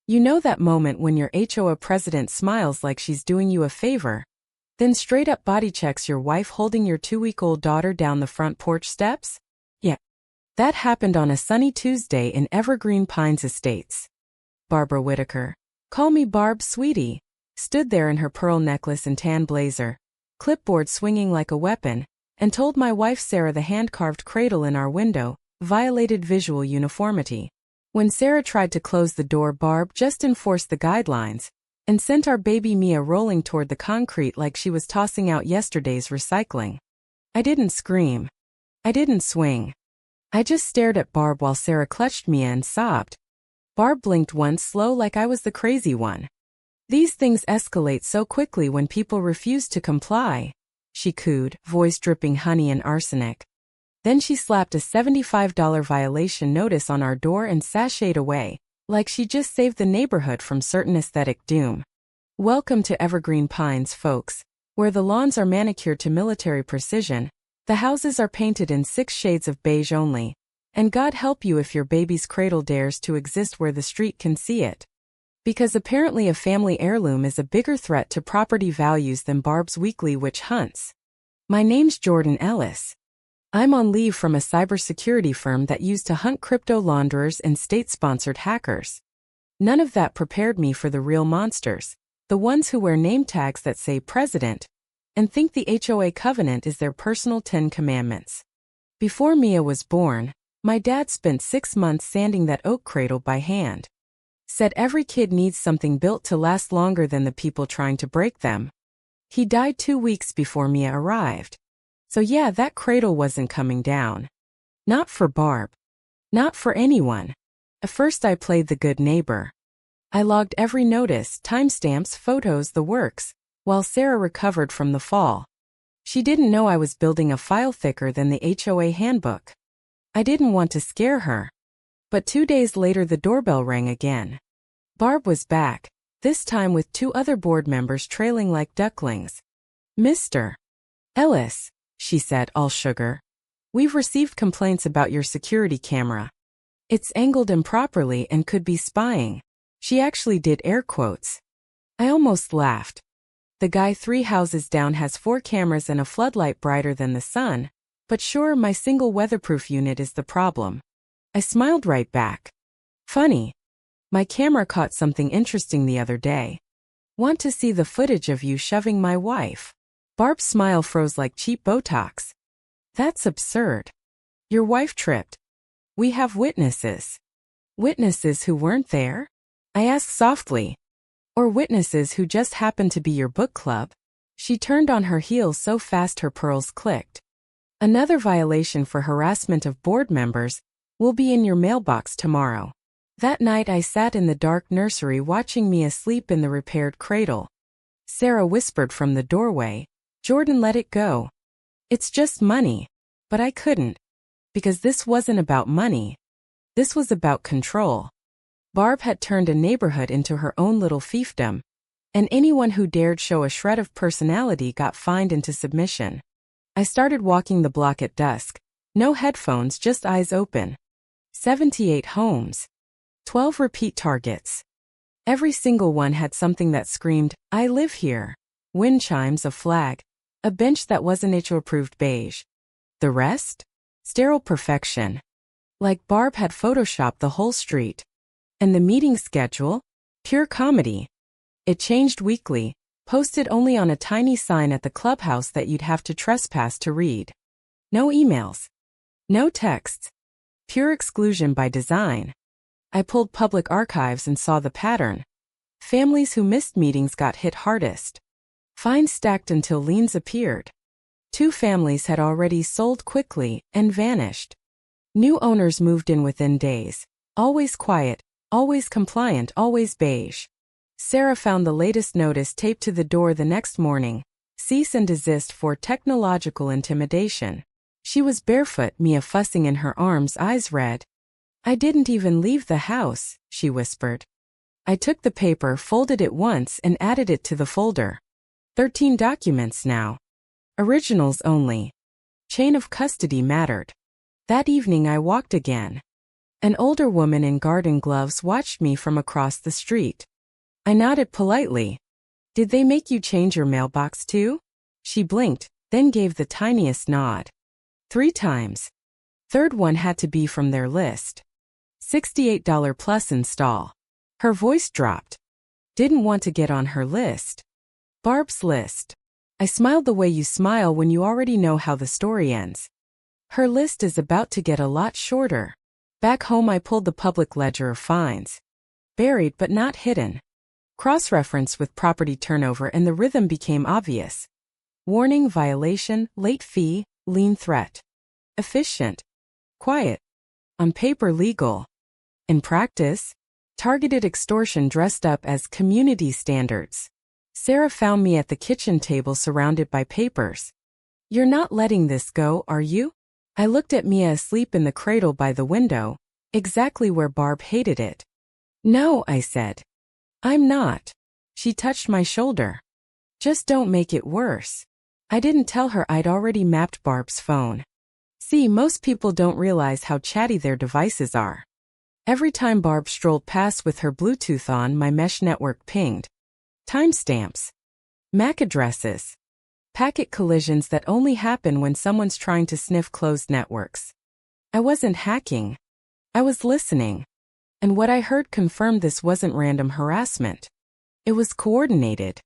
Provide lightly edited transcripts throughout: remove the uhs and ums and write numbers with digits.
You know that moment when your HOA president smiles like she's doing you a favor, then straight up body checks your wife holding your 2-week-old daughter down the front porch steps? Yeah. That happened on a sunny Tuesday in Evergreen Pines Estates. Barbara Whitaker, call me Barb, sweetie, stood there in her pearl necklace and tan blazer, clipboard swinging like a weapon, and told my wife Sarah the hand-carved cradle in our window violated visual uniformity. When Sarah tried to close the door, Barb just enforced the guidelines and sent our baby Mia rolling toward the concrete like she was tossing out yesterday's recycling. I didn't scream. I didn't swing. I just stared at Barb while Sarah clutched Mia and sobbed. Barb blinked once, slow like I was the crazy one. These things escalate so quickly when people refuse to comply, she cooed, voice dripping honey and arsenic. Then she slapped a $75 violation notice on our door and sashayed away, like she just saved the neighborhood from certain aesthetic doom. Welcome to Evergreen Pines, folks, where the lawns are manicured to military precision, the houses are painted in 6 shades of beige only, and God help you if your baby's cradle dares to exist where the street can see it. Because apparently a family heirloom is a bigger threat to property values than Barb's weekly witch hunts. My name's Jordan Ellis. I'm on leave from a cybersecurity firm that used to hunt crypto launderers and state-sponsored hackers. None of that prepared me for the real monsters, the ones who wear name tags that say President, and think the HOA covenant is their personal 10 commandments. Before Mia was born, my dad spent 6 months sanding that oak cradle by hand. Said every kid needs something built to last longer than the people trying to break them. He died 2 weeks before Mia arrived. So yeah, that cradle wasn't coming down. Not for Barb. Not for anyone. At first I played the good neighbor. I logged every notice, timestamps, photos, the works, while Sarah recovered from the fall. She didn't know I was building a file thicker than the HOA handbook. I didn't want to scare her. But 2 days later the doorbell rang again. Barb was back, this time with 2 other board members trailing like ducklings. Mr. Ellis, she said, all sugar. We've received complaints about your security camera. It's angled improperly and could be spying. She actually did air quotes. I almost laughed. The guy 3 houses down has 4 cameras and a floodlight brighter than the sun, but sure, my single weatherproof unit is the problem. I smiled right back. Funny. My camera caught something interesting the other day. Want to see the footage of you shoving my wife? Barb's smile froze like cheap Botox. That's absurd. Your wife tripped. We have witnesses. Witnesses who weren't there? I asked softly. Or witnesses who just happened to be your book club? She turned on her heel so fast her pearls clicked. Another violation for harassment of board members will be in your mailbox tomorrow. That night I sat in the dark nursery watching Mia sleep in the repaired cradle. Sarah whispered from the doorway, Jordan, let it go. It's just money. But I couldn't. Because this wasn't about money. This was about control. Barb had turned a neighborhood into her own little fiefdom, and anyone who dared show a shred of personality got fined into submission. I started walking the block at dusk. No headphones, just eyes open. 78 homes. 12 repeat targets. Every single one had something that screamed, I live here. Wind chimes, a flag. A bench that wasn't HOA-approved beige. The rest? Sterile perfection. Like Barb had photoshopped the whole street. And the meeting schedule? Pure comedy. It changed weekly, posted only on a tiny sign at the clubhouse that you'd have to trespass to read. No emails. No texts. Pure exclusion by design. I pulled public archives and saw the pattern. Families who missed meetings got hit hardest. Fines stacked until liens appeared. 2 families had already sold quickly and vanished. New owners moved in within days. Always quiet, always compliant, always beige. Sarah found the latest notice taped to the door the next morning. Cease and desist for technological intimidation. She was barefoot, Mia fussing in her arms, eyes red. I didn't even leave the house, she whispered. I took the paper, folded it once, and added it to the folder. 13 documents now. Originals only. Chain of custody mattered. That evening I walked again. An older woman in garden gloves watched me from across the street. I nodded politely. Did they make you change your mailbox too? She blinked, then gave the tiniest nod. 3 times. Third one had to be from their list. $68 plus install. Her voice dropped. Didn't want to get on her list. Barb's list. I smiled the way you smile when you already know how the story ends. Her list is about to get a lot shorter. Back home I pulled the public ledger of fines. Buried but not hidden. Cross-referenced with property turnover and the rhythm became obvious. Warning, violation, late fee, lien threat. Efficient. Quiet. On paper legal. In practice, targeted extortion dressed up as community standards. Sarah found me at the kitchen table surrounded by papers. You're not letting this go, are you? I looked at Mia asleep in the cradle by the window, exactly where Barb hated it. No, I said. I'm not. She touched my shoulder. Just don't make it worse. I didn't tell her I'd already mapped Barb's phone. See, most people don't realize how chatty their devices are. Every time Barb strolled past with her Bluetooth on, my mesh network pinged. Timestamps. MAC addresses. Packet collisions that only happen when someone's trying to sniff closed networks. I wasn't hacking. I was listening. And what I heard confirmed this wasn't random harassment. It was coordinated.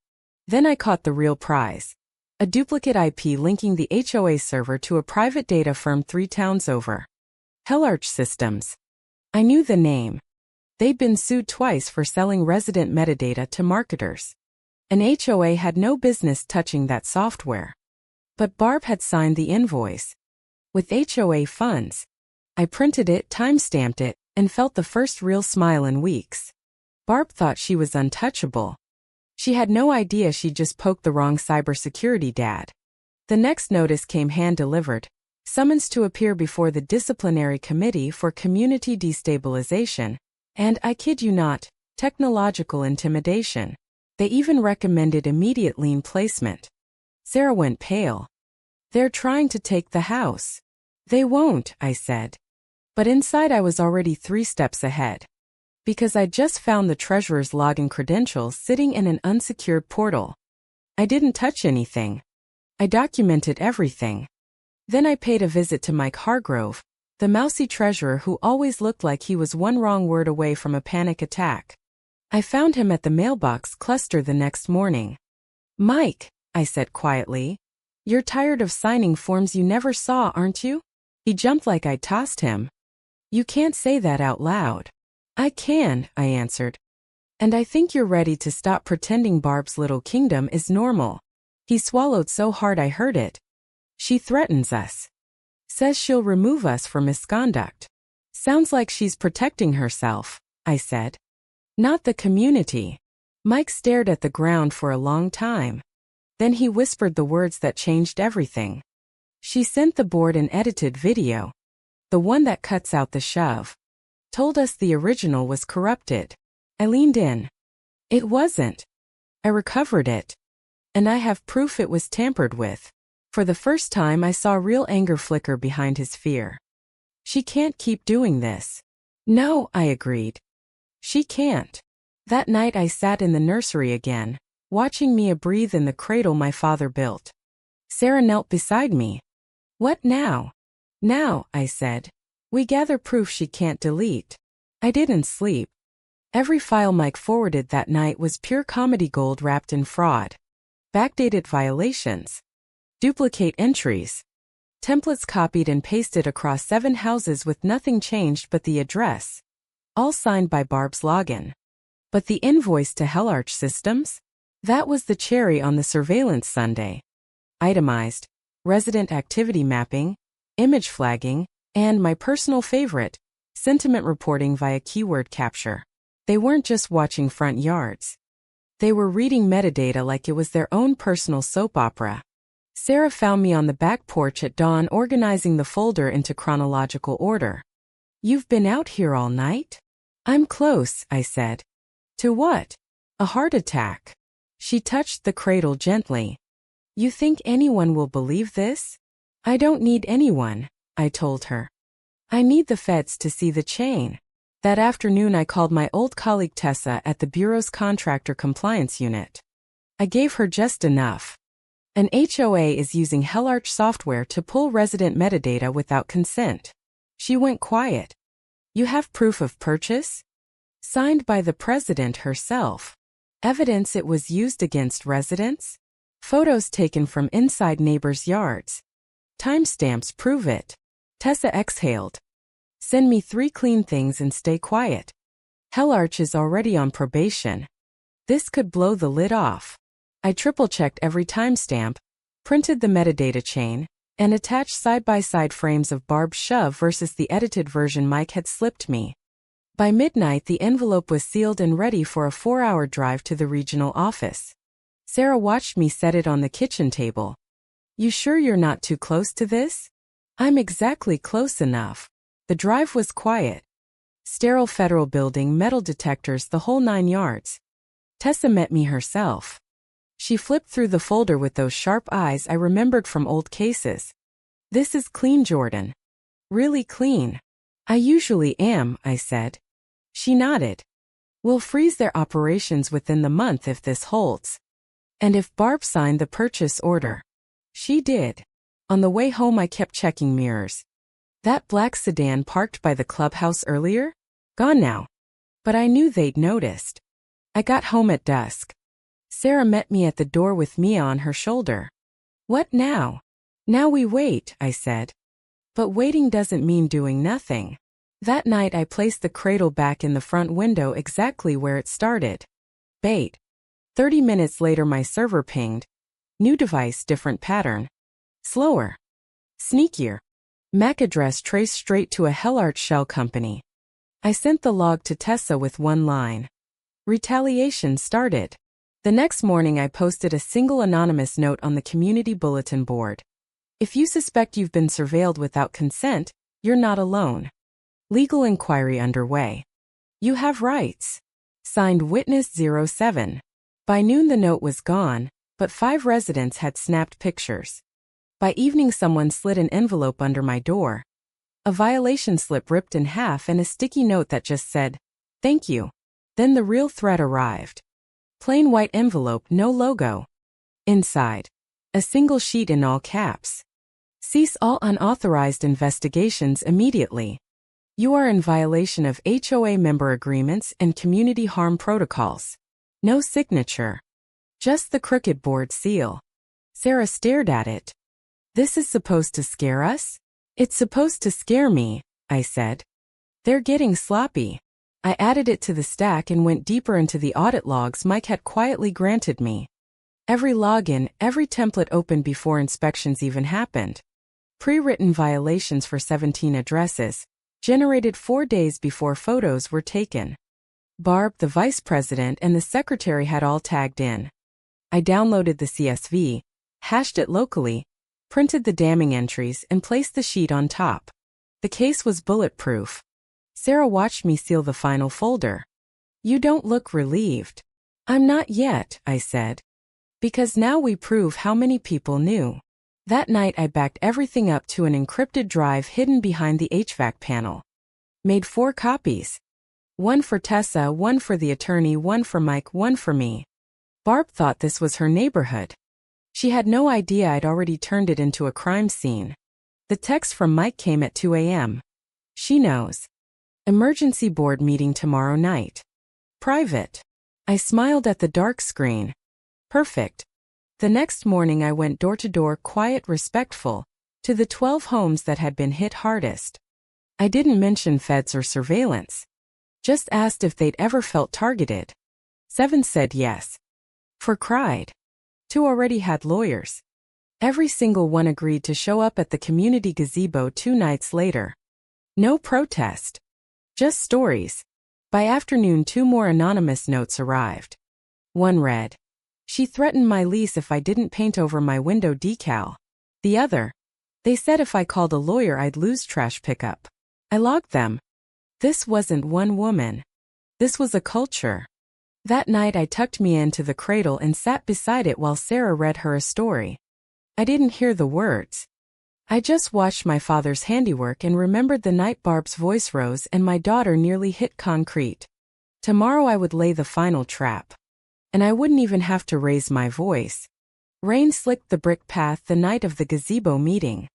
Then I caught the real prize. A duplicate IP linking the HOA server to a private data firm 3 towns over. Harassed Systems. I knew the name. They'd been sued twice for selling resident metadata to marketers. An HOA had no business touching that software. But Barb had signed the invoice. With HOA funds. I printed it, timestamped it, and felt the first real smile in weeks. Barb thought she was untouchable. She had no idea she'd just poked the wrong cybersecurity dad. The next notice came hand-delivered. Summons to appear before the disciplinary committee for community destabilization, and, I kid you not, technological intimidation. They even recommended immediate lien placement. Sarah went pale. They're trying to take the house. They won't, I said. But inside I was already 3 steps ahead. Because I'd just found the treasurer's login credentials sitting in an unsecured portal. I didn't touch anything. I documented everything. Then I paid a visit to Mike Hargrove, the mousy treasurer who always looked like he was one wrong word away from a panic attack. I found him at the mailbox cluster the next morning. Mike, I said quietly, you're tired of signing forms you never saw, aren't you? He jumped like I tossed him. You can't say that out loud. I can, I answered. And I think you're ready to stop pretending Barb's little kingdom is normal. He swallowed so hard I heard it. She threatens us. Says she'll remove us for misconduct. Sounds like she's protecting herself, I said. Not the community. Mike stared at the ground for a long time. Then he whispered the words that changed everything. She sent the board an edited video. The one that cuts out the shove. Told us the original was corrupted. I leaned in. It wasn't. I recovered it. And I have proof it was tampered with. For the first time I saw real anger flicker behind his fear. She can't keep doing this. No, I agreed. She can't. That night I sat in the nursery again, watching Mia breathe in the cradle my father built. Sarah knelt beside me. What now? Now, I said. We gather proof she can't delete. I didn't sleep. Every file Mike forwarded that night was pure comedy gold wrapped in fraud. Backdated violations. Duplicate entries. Templates copied and pasted across 7 houses with nothing changed but the address. All signed by Barb's login. But the invoice to HOA Systems? That was the cherry on the surveillance sundae. Itemized, resident activity mapping, image flagging, and my personal favorite, sentiment reporting via keyword capture. They weren't just watching front yards. They were reading metadata like it was their own personal soap opera. Sarah found me on the back porch at dawn organizing the folder into chronological order. You've been out here all night? I'm close, I said. To what? A heart attack. She touched the cradle gently. You think anyone will believe this? I don't need anyone, I told her. I need the feds to see the chain. That afternoon I called my old colleague Tessa at the Bureau's Contractor Compliance Unit. I gave her just enough. An HOA is using Hellarch software to pull resident metadata without consent. She went quiet. You have proof of purchase? Signed by the president herself. Evidence it was used against residents? Photos taken from inside neighbors' yards. Timestamps prove it. Tessa exhaled. Send me 3 clean things and stay quiet. Hellarch is already on probation. This could blow the lid off. I triple-checked every timestamp, printed the metadata chain, and attached side-by-side frames of Barb's shove versus the edited version Mike had slipped me. By midnight the envelope was sealed and ready for a 4-hour drive to the regional office. Sarah watched me set it on the kitchen table. You sure you're not too close to this? I'm exactly close enough. The drive was quiet. Sterile federal building, metal detectors, the whole 9 yards. Tessa met me herself. She flipped through the folder with those sharp eyes I remembered from old cases. This is clean, Jordan. Really clean. I usually am, I said. She nodded. We'll freeze their operations within the month if this holds. And if Barb signed the purchase order. She did. On the way home I kept checking mirrors. That black sedan parked by the clubhouse earlier? Gone now. But I knew they'd noticed. I got home at dusk. Sarah met me at the door with Mia on her shoulder. What now? Now we wait, I said. But waiting doesn't mean doing nothing. That night I placed the cradle back in the front window exactly where it started. Bait. 30 minutes later my server pinged. New device, different pattern. Slower. Sneakier. MAC address traced straight to a Hellarch shell company. I sent the log to Tessa with one line. Retaliation started. The next morning I posted a single anonymous note on the community bulletin board. If you suspect you've been surveilled without consent, you're not alone. Legal inquiry underway. You have rights. Signed Witness 07. By noon the note was gone, but 5 residents had snapped pictures. By evening someone slid an envelope under my door. A violation slip ripped in half and a sticky note that just said, "Thank you." Then the real threat arrived. Plain white envelope, no logo. Inside. A single sheet in all caps. Cease all unauthorized investigations immediately. You are in violation of HOA member agreements and community harm protocols. No signature. Just the crooked board seal. Sarah stared at it. This is supposed to scare us? It's supposed to scare me, I said. They're getting sloppy. I added it to the stack and went deeper into the audit logs Mike had quietly granted me. Every login, every template opened before inspections even happened. Pre-written violations for 17 addresses, generated 4 days before photos were taken. Barb, the vice president, and the secretary had all tagged in. I downloaded the CSV, hashed it locally, printed the damning entries, and placed the sheet on top. The case was bulletproof. Sarah watched me seal the final folder. You don't look relieved. I'm not yet, I said. Because now we prove how many people knew. That night I backed everything up to an encrypted drive hidden behind the HVAC panel. Made 4 copies. 1 for Tessa, 1 for the attorney, 1 for Mike, 1 for me. Barb thought this was her neighborhood. She had no idea I'd already turned it into a crime scene. The text from Mike came at 2 a.m. She knows. Emergency board meeting tomorrow night. Private. I smiled at the dark screen. Perfect. The next morning I went door to door, quiet, respectful, to the 12 homes that had been hit hardest. I didn't mention feds or surveillance. Just asked if they'd ever felt targeted. 7 said yes. 4 cried. 2 already had lawyers. Every single one agreed to show up at the community gazebo 2 nights later. No protest. Just stories. By afternoon 2 more anonymous notes arrived. One read, "She threatened my lease if I didn't paint over my window decal." The other, "They said if I called a lawyer I'd lose trash pickup." I logged them. This wasn't one woman. This was a culture. That night I tucked me into the cradle and sat beside it while Sarah read her a story. I didn't hear the words. I just watched my father's handiwork and remembered the night Barb's voice rose and my daughter nearly hit concrete. Tomorrow I would lay the final trap. And I wouldn't even have to raise my voice. Rain slicked the brick path the night of the gazebo meeting.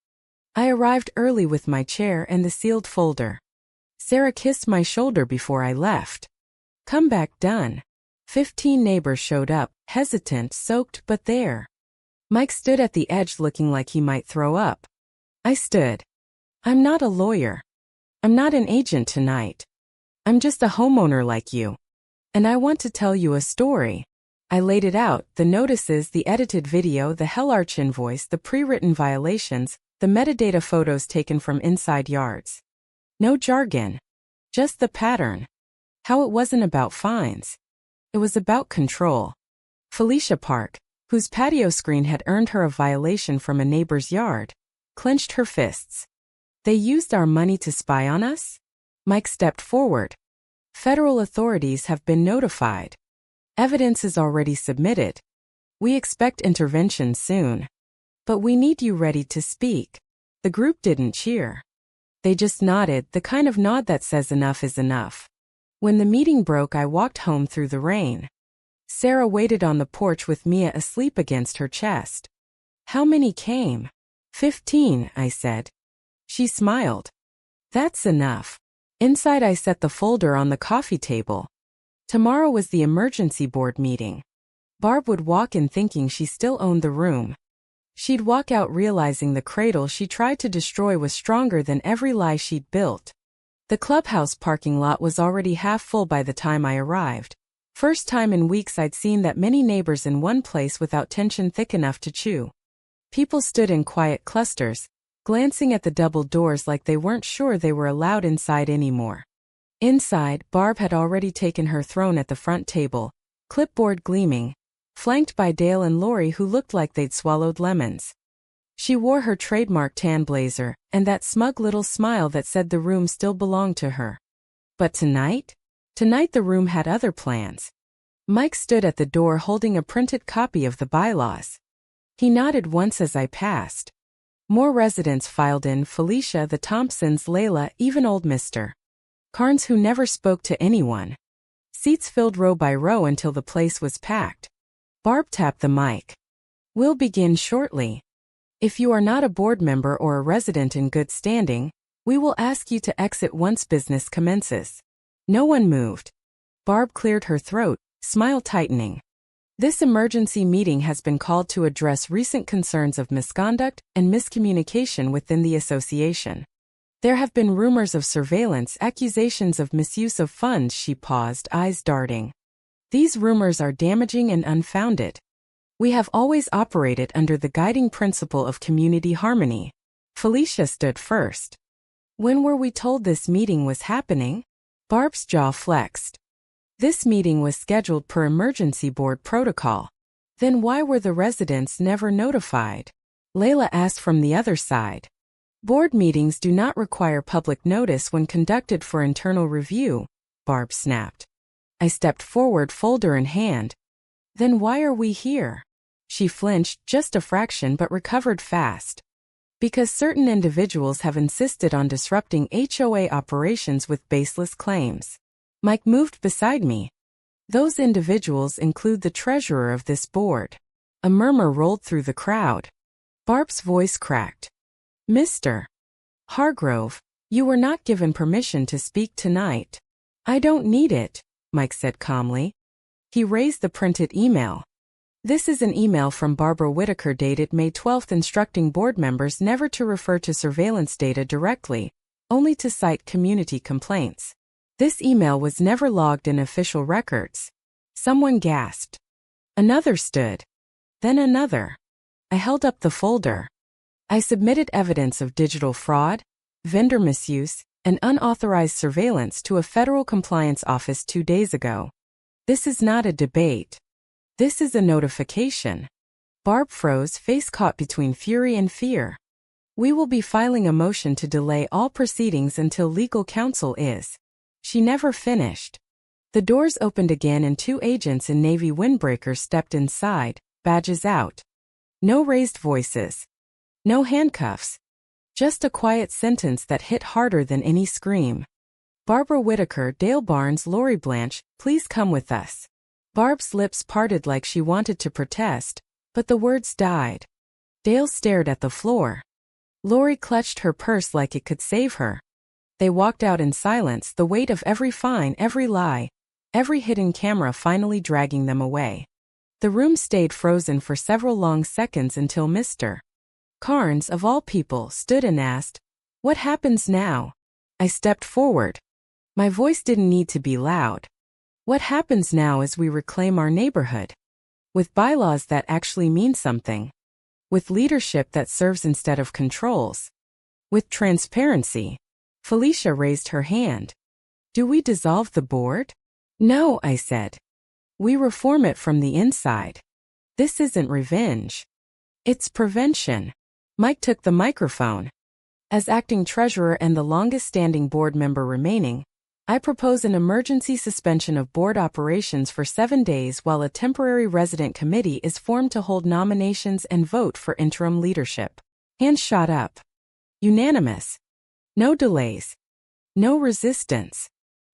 I arrived early with my chair and the sealed folder. Sarah kissed my shoulder before I left. Come back done. 15 neighbors showed up, hesitant, soaked, but there. Mike stood at the edge looking like he might throw up. I stood. I'm not a lawyer. I'm not an agent tonight. I'm just a homeowner like you. And I want to tell you a story. I laid it out, the notices, the edited video, the Hellarch invoice, the pre-written violations, the metadata photos taken from inside yards. No jargon. Just the pattern. How it wasn't about fines. It was about control. Felicia Park, whose patio screen had earned her a violation from a neighbor's yard, clenched her fists. They used our money to spy on us? Mike stepped forward. Federal authorities have been notified. Evidence is already submitted. We expect intervention soon. But we need you ready to speak. The group didn't cheer. They just nodded, the kind of nod that says enough is enough. When the meeting broke, I walked home through the rain. Sarah waited on the porch with Mia asleep against her chest. How many came? 15, I said. She smiled. That's enough. Inside I set the folder on the coffee table. Tomorrow was the emergency board meeting. Barb would walk in thinking she still owned the room. She'd walk out realizing the cradle she tried to destroy was stronger than every lie she'd built. The clubhouse parking lot was already half full by the time I arrived. First time in weeks I'd seen that many neighbors in one place without tension thick enough to chew. People stood in quiet clusters, glancing at the double doors like they weren't sure they were allowed inside anymore. Inside, Barb had already taken her throne at the front table, clipboard gleaming, flanked by Dale and Lori who looked like they'd swallowed lemons. She wore her trademark tan blazer, and that smug little smile that said the room still belonged to her. But tonight? Tonight the room had other plans. Mike stood at the door holding a printed copy of the bylaws. He nodded once as I passed. More residents filed in, Felicia, the Thompsons, Layla, even old Mr. Carnes who never spoke to anyone. Seats filled row by row until the place was packed. Barb tapped the mic. We'll begin shortly. If you are not a board member or a resident in good standing, we will ask you to exit once business commences. No one moved. Barb cleared her throat, smile tightening. This emergency meeting has been called to address recent concerns of misconduct and miscommunication within the association. There have been rumors of surveillance, accusations of misuse of funds. She paused, eyes darting. These rumors are damaging and unfounded. We have always operated under the guiding principle of community harmony. Felicia stood first. When were we told this meeting was happening? Barb's jaw flexed. This meeting was scheduled per emergency board protocol. Then why were the residents never notified? Layla asked from the other side. Board meetings do not require public notice when conducted for internal review, Barb snapped. I stepped forward, folder in hand. Then why are we here? She flinched, just a fraction, but recovered fast. Because certain individuals have insisted on disrupting HOA operations with baseless claims. Mike moved beside me. Those individuals include the treasurer of this board. A murmur rolled through the crowd. Barb's voice cracked. Mr. Hargrove, you were not given permission to speak tonight. I don't need it, Mike said calmly. He raised the printed email. This is an email from Barbara Whitaker dated May 12 instructing board members never to refer to surveillance data directly, only to cite community complaints. This email was never logged in official records. Someone gasped. Another stood. Then another. I held up the folder. I submitted evidence of digital fraud, vendor misuse, and unauthorized surveillance to a federal compliance office 2 days ago. This is not a debate. This is a notification. Barb froze, face caught between fury and fear. We will be filing a motion to delay all proceedings until legal counsel is. She never finished. The doors opened again and 2 agents in navy windbreakers stepped inside, badges out. No raised voices. No handcuffs. Just a quiet sentence that hit harder than any scream. Barbara Whitaker, Dale Barnes, Lori Blanche, please come with us. Barb's lips parted like she wanted to protest, but the words died. Dale stared at the floor. Lori clutched her purse like it could save her. They walked out in silence, the weight of every fine, every lie, every hidden camera finally dragging them away. The room stayed frozen for several long seconds until Mr. Carnes, of all people, stood and asked, "What happens now?" I stepped forward. My voice didn't need to be loud. What happens now is we reclaim our neighborhood. With bylaws that actually mean something. With leadership that serves instead of controls. With transparency. Felicia raised her hand. Do we dissolve the board? No, I said. We reform it from the inside. This isn't revenge. It's prevention. Mike took the microphone. As acting treasurer and the longest-standing board member remaining, I propose an emergency suspension of board operations for 7 days while a temporary resident committee is formed to hold nominations and vote for interim leadership. Hands shot up. Unanimous. No delays. No resistance.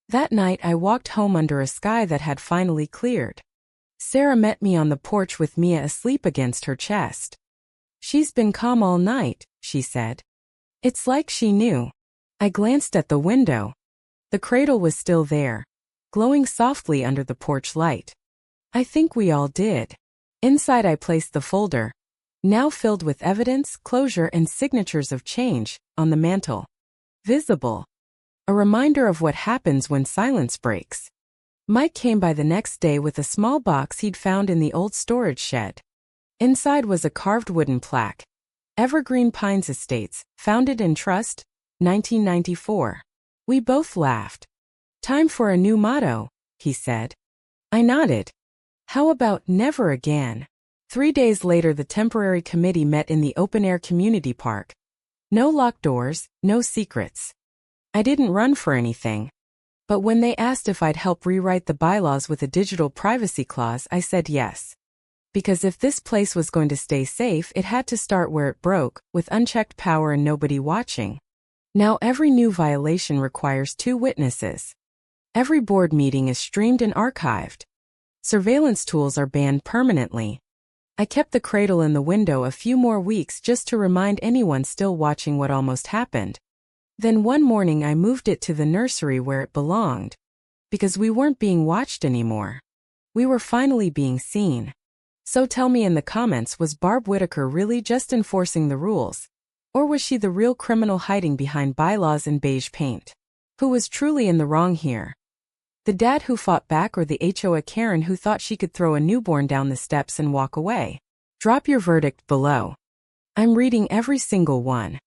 That night I walked home under a sky that had finally cleared. Sarah met me on the porch with Mia asleep against her chest. She's been calm all night, she said. It's like she knew. I glanced at the window. The cradle was still there, glowing softly under the porch light. I think we all did. Inside I placed the folder, now filled with evidence, closure, and signatures of change, on the mantel. Visible. A reminder of what happens when silence breaks. Mike came by the next day with a small box he'd found in the old storage shed. Inside was a carved wooden plaque. Evergreen Pines Estates, founded in trust, 1994. We both laughed. Time for a new motto, he said. I nodded. How about never again? 3 days later the temporary committee met in the open-air community park. No locked doors, no secrets. I didn't run for anything. But when they asked if I'd help rewrite the bylaws with a digital privacy clause, I said yes. Because if this place was going to stay safe, it had to start where it broke, with unchecked power and nobody watching. Now every new violation requires 2 witnesses. Every board meeting is streamed and archived. Surveillance tools are banned permanently. I kept the cradle in the window a few more weeks just to remind anyone still watching what almost happened. Then one morning I moved it to the nursery where it belonged. Because we weren't being watched anymore. We were finally being seen. So tell me in the comments, was Barb Whitaker really just enforcing the rules? Or was she the real criminal hiding behind bylaws and beige paint? Who was truly in the wrong here? The dad who fought back or the HOA Karen who thought she could throw a newborn down the steps and walk away? Drop your verdict below. I'm reading every single one.